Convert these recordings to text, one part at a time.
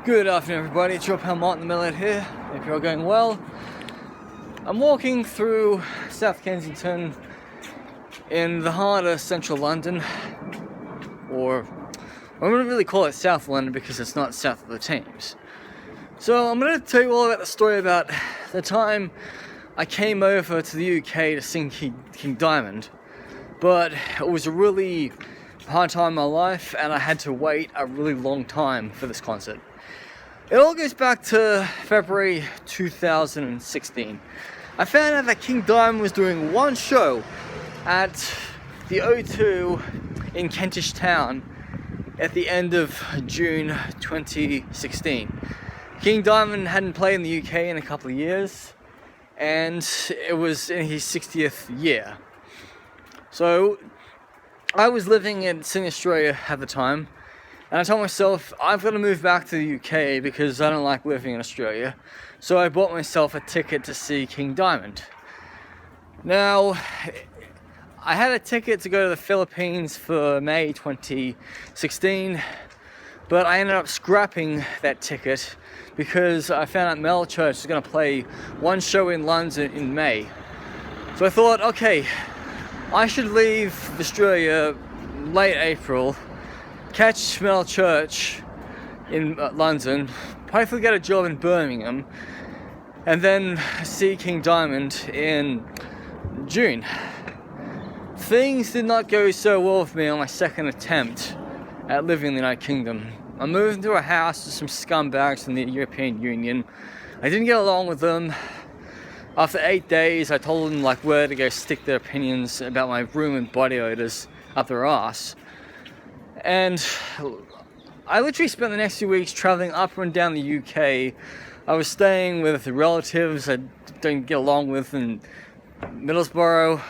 Good afternoon, everybody. It's your pal Martin the Metalhead here. If you're going well, I'm walking through South Kensington in the heart of central London, or I wouldn't really call it South London because it's not south of the Thames. So I'm going to tell you all about the story about the time I came over to the UK to sing King Diamond, but it was a really hard time in my life and I had to wait a really long time for this concert. It all goes back to February 2016. I found out that King Diamond was doing one show at the O2 in Kentish Town at the end of June 2016. King Diamond hadn't played in the UK in a couple of years, and it was in his 60th year. So I was living in Sydney, Australia at the time, and I told myself, I've got to move back to the UK because I don't like living in Australia. So I bought myself a ticket to see King Diamond. Now, I had a ticket to go to the Philippines for May 2016, but I ended up scrapping that ticket because I found out Metalhead was going to play one show in London in May. So I thought, okay, I should leave Australia late April, catch Metalhead in London, hopefully get a job in Birmingham, and then see King Diamond in June. Things did not go so well for me on my second attempt at living in the United Kingdom. I moved into a house with some scumbags in the European Union. I didn't get along with them. After 8 days, I told them where to go stick their opinions about my room and body odors up their ass. And I literally spent the next few weeks traveling up and down the UK. I was staying with relatives I didn't get along with in Middlesbrough.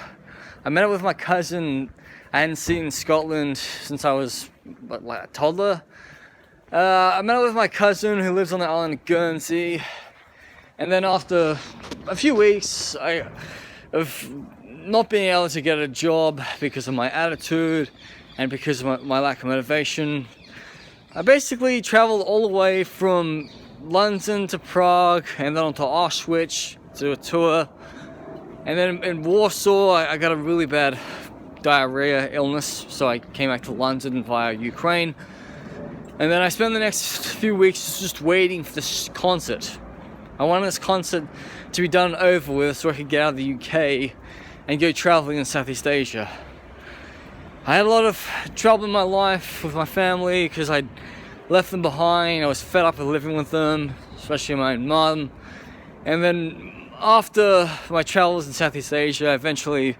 I met up with my cousin I hadn't seen in Scotland since I was a toddler. I met up with my cousin who lives on the island of Guernsey. And then after a few weeks of not being able to get a job because of my attitude and because of my lack of motivation, I basically traveled all the way from London to Prague and then on to Auschwitz to a tour. And then in Warsaw, I got a really bad diarrhea illness, so I came back to London via Ukraine. And then I spent the next few weeks just waiting for this concert. I wanted this concert to be done over with so I could get out of the UK and go traveling in Southeast Asia. I had a lot of trouble in my life with my family because I'd left them behind. I was fed up with living with them, especially my mum. And then after my travels in Southeast Asia, I eventually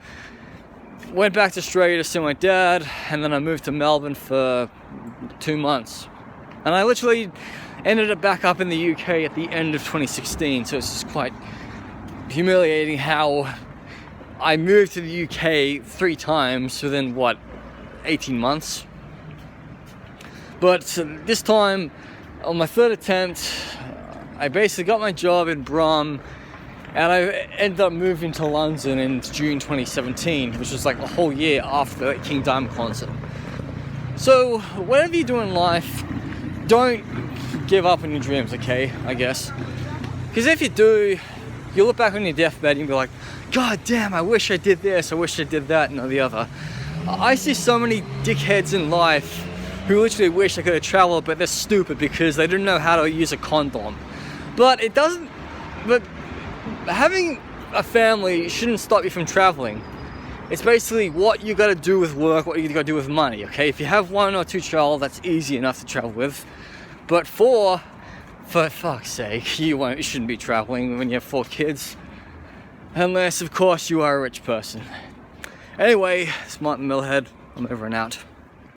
went back to Australia to see my dad, and then I moved to Melbourne for 2 months. And I literally ended up back up in the UK at the end of 2016, so it's just quite humiliating how I moved to the UK 3 times within, 18 months. But this time, on my 3rd attempt, I basically got my job in Brum, and I ended up moving to London in June 2017, which was a whole year after the King Diamond concert. So, whatever you do in life, don't give up on your dreams, okay, I guess. Because if you do, you'll look back on your deathbed and be like, God damn, I wish I did this, I wish I did that, and the other. I see so many dickheads in life who literally wish they could have traveled, but they're stupid because they don't know how to use a condom. But having a family shouldn't stop you from traveling. It's basically what you gotta do with work, what you gotta do with money, okay? If you have 1 or 2 children, that's easy enough to travel with. But for fuck's sake, you shouldn't be traveling when you have 4 kids. Unless, of course, you are a rich person. Anyway, it's Martin Metalhead. I'm over and out.